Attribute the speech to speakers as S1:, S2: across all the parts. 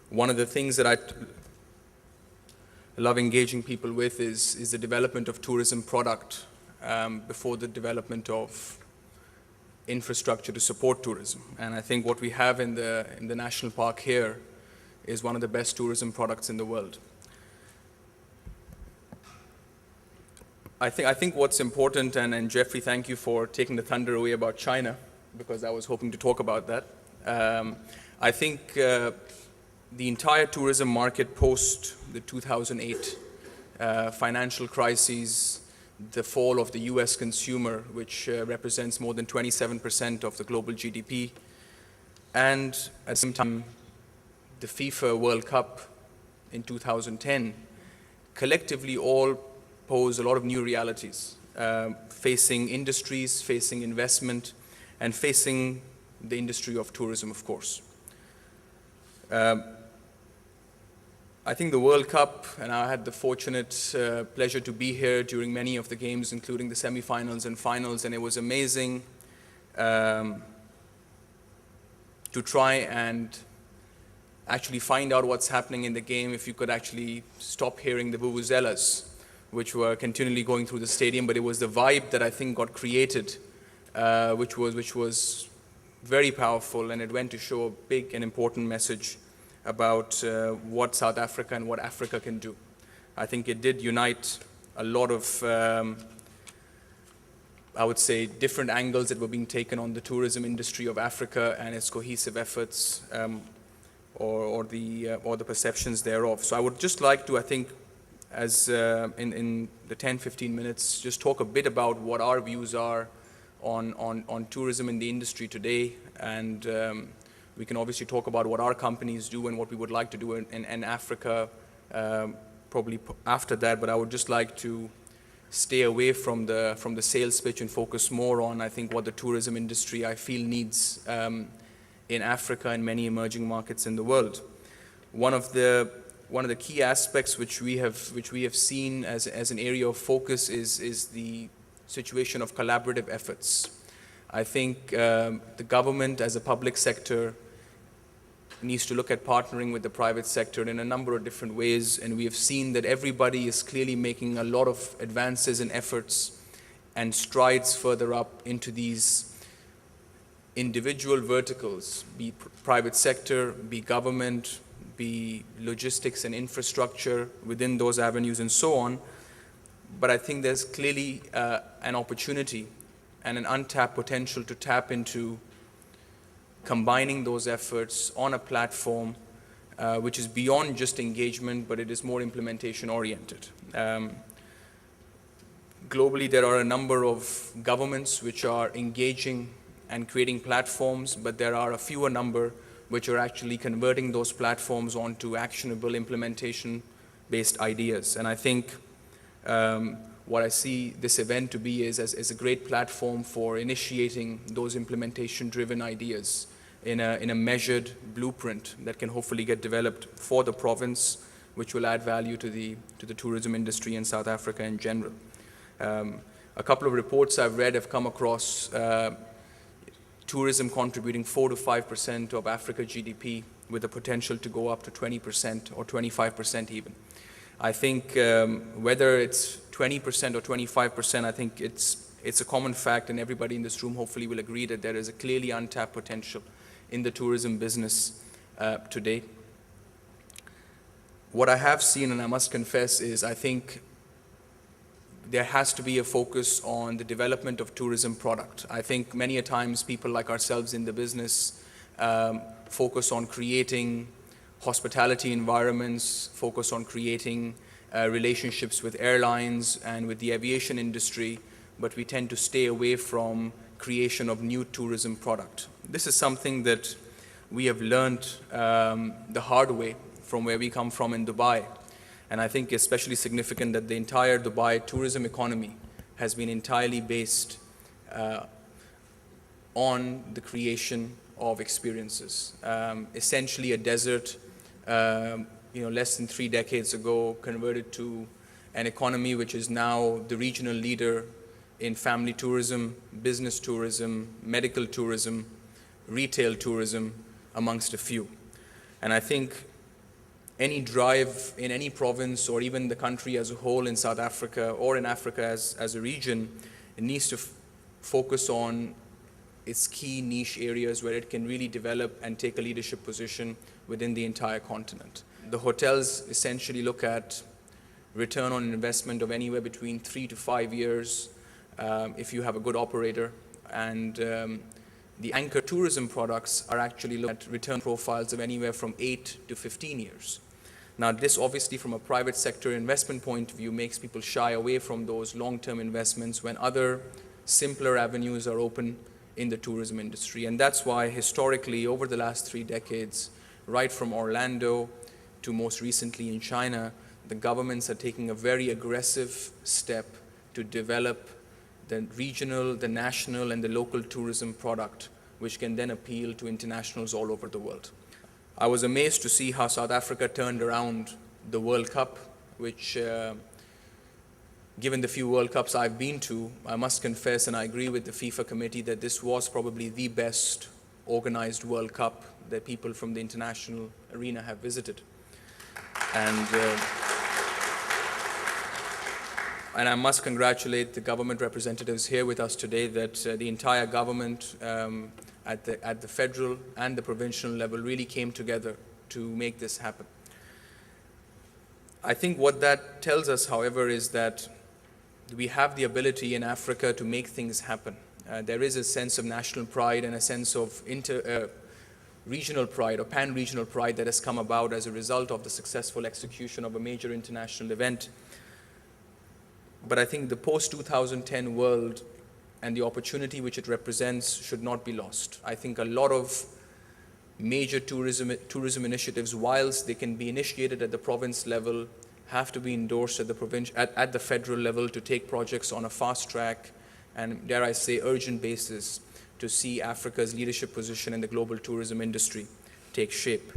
S1: One of the things that I love engaging people with is the development of tourism product before the development of infrastructure to support tourism. And I think what we have in the national park here is one of the best tourism products in the world. I think what's important, and Jeffrey, thank you for taking the thunder away about China, because I was hoping to talk about that. I think the entire tourism market post the 2008 financial crises, the fall of the US consumer, which represents more than 27% of the global GDP, and at the same time the FIFA World Cup in 2010, collectively all pose a lot of new realities, facing industries, facing investment, and facing the industry of tourism, of course. I think the World Cup, and I had the fortunate pleasure to be here during many of the games, including the semifinals and finals, and it was amazing to try and actually find out what's happening in the game if you could actually stop hearing the vuvuzelas, which were continually going through the stadium. But it was the vibe that I think got created, which was very powerful, and it went to show a big and important message about what South Africa and what Africa can do. I think it did unite a lot of, I would say, different angles that were being taken on the tourism industry of Africa and its cohesive efforts, or the perceptions thereof. So I would just like to, I think, as in the 10-15 minutes, just talk a bit about what our views are on tourism in the industry today, and we can obviously talk about what our companies do and what we would like to do in Africa probably after that. But I would just like to stay away from the sales pitch and focus more on, I think, what the tourism industry I feel needs in Africa and many emerging markets in the world. One of the key aspects which we have seen as an area of focus is the situation of collaborative efforts. I think the government as a public sector needs to look at partnering with the private sector in a number of different ways, and we have seen that everybody is clearly making a lot of advances and efforts and strides further up into these individual verticals, be private sector, be government, be logistics and infrastructure within those avenues and so on. But I think there's clearly an opportunity and an untapped potential to tap into combining those efforts on a platform which is beyond just engagement, but it is more implementation oriented. Globally, there are a number of governments which are engaging and creating platforms, but there are a fewer number which are actually converting those platforms onto actionable implementation-based ideas. And I think what I see this event to be is a great platform for initiating those implementation-driven ideas in a measured blueprint that can hopefully get developed for the province, which will add value to the tourism industry in South Africa in general. A couple of reports I've read have come across tourism contributing 4 to 5% of Africa GDP, with the potential to go up to 20% or 25% even. I think whether it's 20% or 25%, I think it's a common fact, and everybody in this room hopefully will agree that there is a clearly untapped potential in the tourism business today. What I have seen, and I must confess, is I think there has to be a focus on the development of tourism product. I think many a times people like ourselves in the business focus on creating hospitality environments, focus on creating relationships with airlines and with the aviation industry, but we tend to stay away from creation of new tourism product. This is something that we have learned the hard way from where we come from in Dubai. And I think especially significant that the entire Dubai tourism economy has been entirely based on the creation of experiences. Essentially a desert, less than 3 decades ago, converted to an economy which is now the regional leader in family tourism, business tourism, medical tourism, retail tourism, amongst a few. And I think any drive in any province or even the country as a whole in South Africa or in Africa as a region, it needs to focus on its key niche areas where it can really develop and take a leadership position within the entire continent. The hotels essentially look at return on investment of anywhere between 3 to 5 years if you have a good operator, and the anchor tourism products are actually looking at return profiles of anywhere from 8 to 15 years. Now, this obviously from a private sector investment point of view makes people shy away from those long-term investments when other simpler avenues are open in the tourism industry. And that's why historically over the last 3 decades, right from Orlando to most recently in China, the governments are taking a very aggressive step to develop the regional, the national, and the local tourism product, which can then appeal to internationals all over the world. I was amazed to see how South Africa turned around the World Cup, which, given the few World Cups I've been to, I must confess, and I agree with the FIFA committee, that this was probably the best organized World Cup that people from the international arena have visited. And I must congratulate the government representatives here with us today that the entire government at the federal and the provincial level really came together to make this happen. I think what that tells us, however, is that we have the ability in Africa to make things happen. There is a sense of national pride and a sense of regional pride or pan-regional pride that has come about as a result of the successful execution of a major international event. But I think the post-2010 world and the opportunity which it represents should not be lost. I think a lot of major tourism initiatives, whilst they can be initiated at the province level, have to be endorsed at the federal level to take projects on a fast track and, dare I say, urgent basis to see Africa's leadership position in the global tourism industry take shape.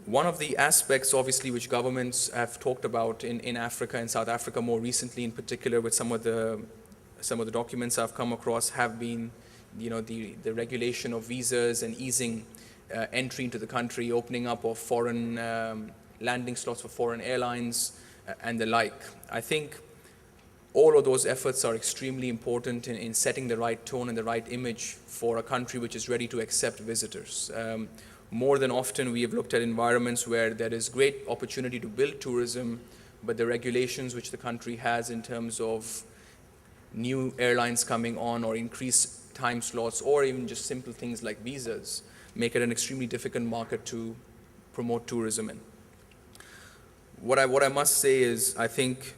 S1: One of the aspects, obviously, which governments have talked about in Africa and South Africa more recently, in particular with some of the documents I've come across, have been, the regulation of visas and easing entry into the country, opening up of foreign landing slots for foreign airlines and the like. I think all of those efforts are extremely important in setting the right tone and the right image for a country which is ready to accept visitors. More than often, we have looked at environments where there is great opportunity to build tourism, but the regulations which the country has in terms of new airlines coming on or increased time slots or even just simple things like visas make it an extremely difficult market to promote tourism in. What I must say is, I think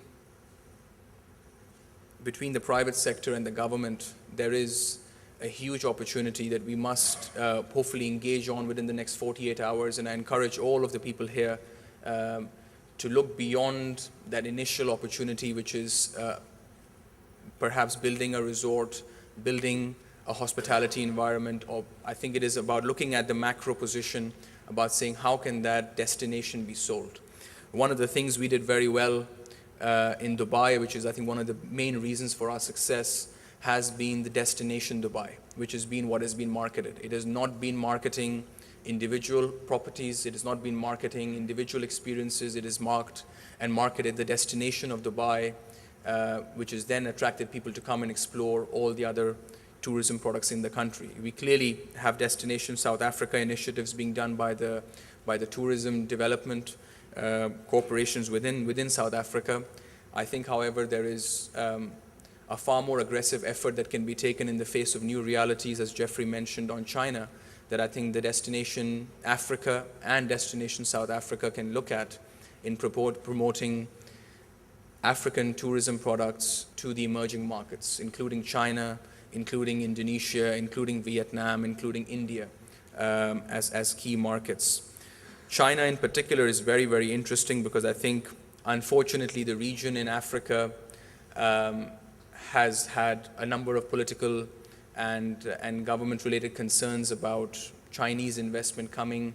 S1: between the private sector and the government, there is a huge opportunity that we must hopefully engage on within the next 48 hours. And I encourage all of the people here to look beyond that initial opportunity, which is perhaps building a resort, building a hospitality environment, or I think it is about looking at the macro position, about saying how can that destination be sold. One of the things we did very well in Dubai, which is I think one of the main reasons for our success, has been the destination Dubai, which has been what has been marketed. It has not been marketing individual properties, it has not been marketing individual experiences, it is marketed the destination of Dubai, which has then attracted people to come and explore all the other tourism products in the country. We clearly have Destination South Africa initiatives being done by the tourism development corporations within South Africa. I think, however, there is a far more aggressive effort that can be taken in the face of new realities, as Jeffrey mentioned, on China, that I think the Destination Africa and Destination South Africa can look at in promoting African tourism products to the emerging markets, including China, including Indonesia, including Vietnam, including India, as key markets. China in particular is very, very interesting because I think, unfortunately, the region in Africa has had a number of political and government-related concerns about Chinese investment coming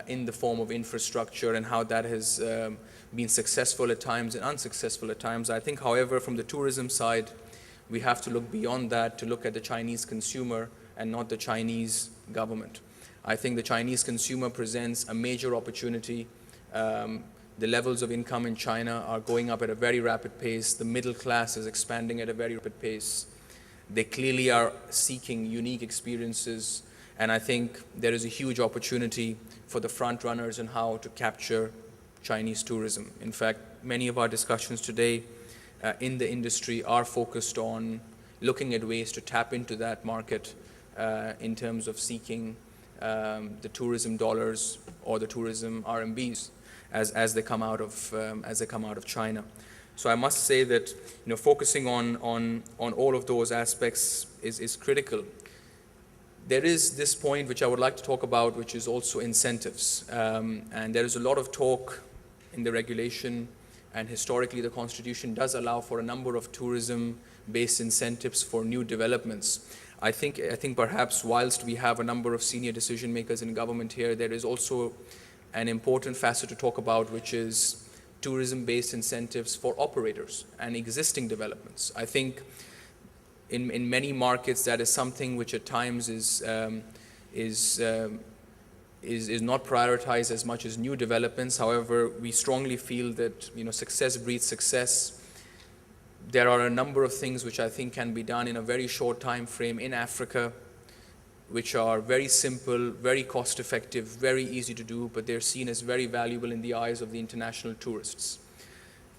S1: in the form of infrastructure and how that has been successful at times and unsuccessful at times. I think, however, from the tourism side, we have to look beyond that to look at the Chinese consumer and not the Chinese government. I think the Chinese consumer presents a major opportunity The levels of income in China are going up at a very rapid pace. The middle class is expanding at a very rapid pace. They clearly are seeking unique experiences, and I think there is a huge opportunity for the front runners in how to capture Chinese tourism. In fact, many of our discussions today in the industry are focused on looking at ways to tap into that market in terms of seeking the tourism dollars or the tourism RMBs as they come out of China. So I must say that focusing on all of those aspects is critical. There is this point which I would like to talk about, which is also incentives, and there is a lot of talk in the regulation, and historically the Constitution does allow for a number of tourism-based incentives for new developments. I think perhaps whilst we have a number of senior decision makers in government here, there is also an important facet to talk about, which is tourism-based incentives for operators and existing developments. I think in many markets that is something which at times is not prioritized as much as new developments. However, we strongly feel that success breeds success. There are a number of things which I think can be done in a very short time frame in Africa, which are very simple, very cost effective, very easy to do, but they're seen as very valuable in the eyes of the international tourists.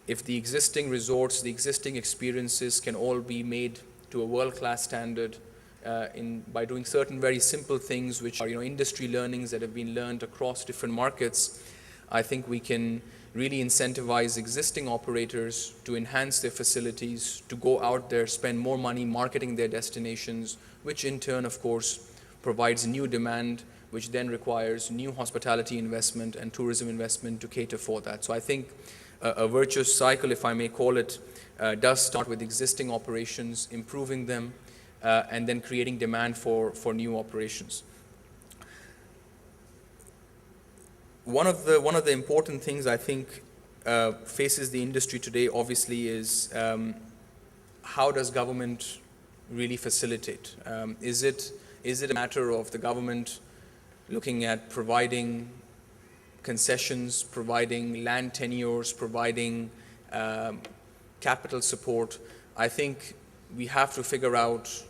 S1: If the existing resorts, the existing experiences can all be made to a world-class standard by doing certain very simple things, which are industry learnings that have been learned across different markets, I think we can really incentivize existing operators to enhance their facilities, to go out there, spend more money marketing their destinations, which in turn, of course, provides new demand, which then requires new hospitality investment and tourism investment to cater for that. So I think a virtuous cycle, if I may call it, does start with existing operations, improving them, and then creating demand for new operations. One of the important things I think faces the industry today, obviously, is how does government really facilitate? Is it a matter of the government looking at providing concessions, providing land tenures, providing capital support? I think we have to figure out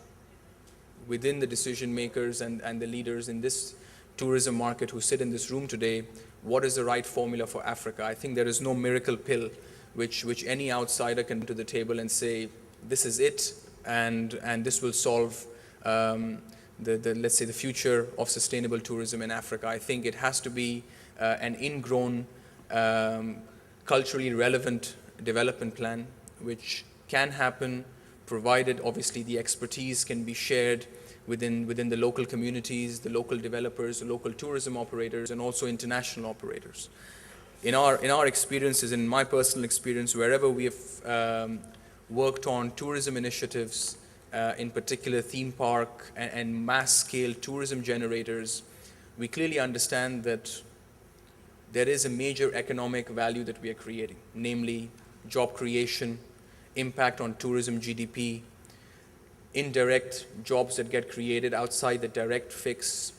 S1: within the decision makers and the leaders in this tourism market who sit in this room today, what is the right formula for Africa? I think there is no miracle pill which any outsider can to the table and say, this is it, and this will solve let's say the future of sustainable tourism in Africa. I think it has to be an ingrown, culturally relevant development plan, which can happen provided obviously the expertise can be shared within the local communities, the local developers, the local tourism operators, and also international operators. In our experiences, in my personal experience, wherever we have worked on tourism initiatives, in particular theme park and mass-scale tourism generators, we clearly understand that there is a major economic value that we are creating, namely job creation, impact on tourism GDP, indirect jobs that get created outside the direct fix.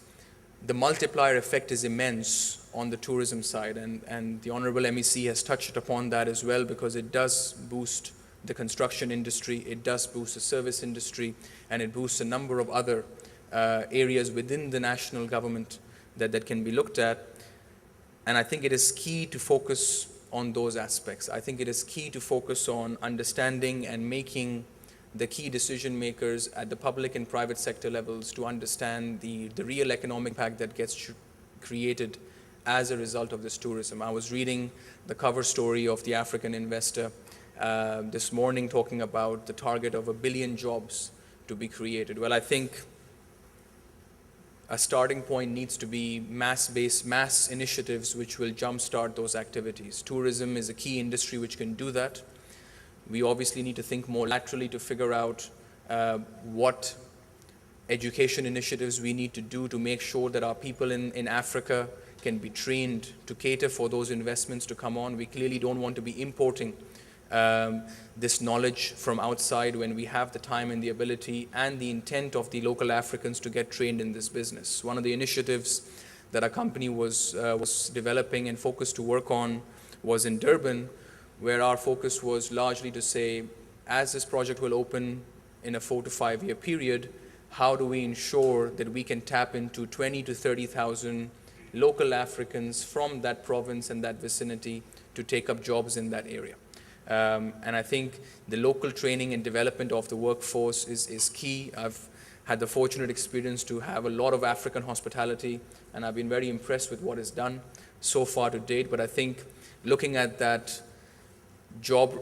S1: The multiplier effect is immense on the tourism side, and the Honorable MEC has touched upon that as well, because it does boost the construction industry, it does boost the service industry, and it boosts a number of other areas within the national government that can be looked at. And I think it is key to focus on those aspects. I think it is key to focus on understanding and making the key decision makers at the public and private sector levels to understand the real economic impact that gets created as a result of this tourism. I was reading the cover story of the African Investor this morning talking about the target of 1 billion jobs to be created. Well, I think a starting point needs to be mass initiatives which will jumpstart those activities. Tourism is a key industry which can do that. We obviously need to think more laterally to figure out what education initiatives we need to do to make sure that our people in Africa can be trained to cater for those investments to come on. We clearly don't want to be importing this knowledge from outside when we have the time and the ability and the intent of the local Africans to get trained in this business. One of the initiatives that our company was developing and focused to work on was in Durban, where our focus was largely to say, as this project will open in a 4 to 5 year period, how do we ensure that we can tap into 20 to 30,000 local Africans from that province and that vicinity to take up jobs in that area. And I think the local training and development of the workforce is key. I've had the fortunate experience to have a lot of African hospitality, and I've been very impressed with what is done so far to date. But I think looking at that job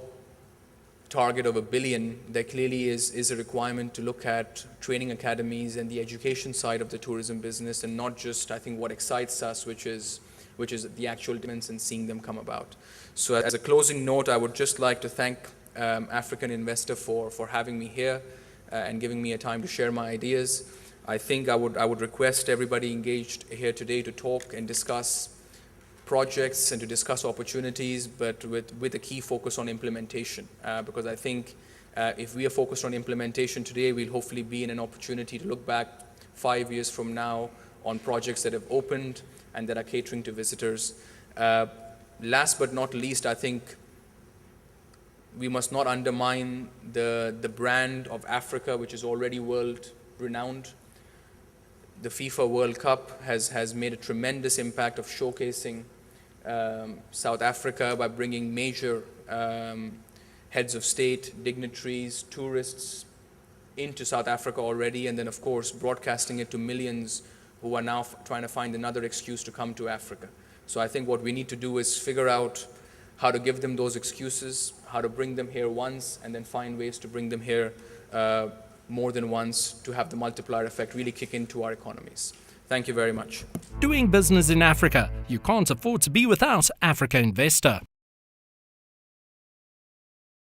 S1: target of 1 billion, there clearly is a requirement to look at training academies and the education side of the tourism business, and not just, I think, what excites us, which is the actual developments and seeing them come about. So as a closing note, I would just like to thank African Investor for having me here and giving me a time to share my ideas. I think I would request everybody engaged here today to talk and discuss projects and to discuss opportunities, but with a key focus on implementation. Because I think if we are focused on implementation today, we'll hopefully be in an opportunity to look back 5 years from now on projects that have opened and that are catering to visitors. Last but not least, I think we must not undermine the brand of Africa, which is already world renowned. The FIFA World Cup has made a tremendous impact of showcasing South Africa by bringing major heads of state, dignitaries, tourists into South Africa already, and then of course broadcasting it to millions who are now trying to find another excuse to come to Africa. So I think what we need to do is figure out how to give them those excuses, how to bring them here once, and then find ways to bring them here more than once to have the multiplier effect really kick into our economies. Thank you very much.
S2: Doing business in Africa. You can't afford to be without Africa Investor.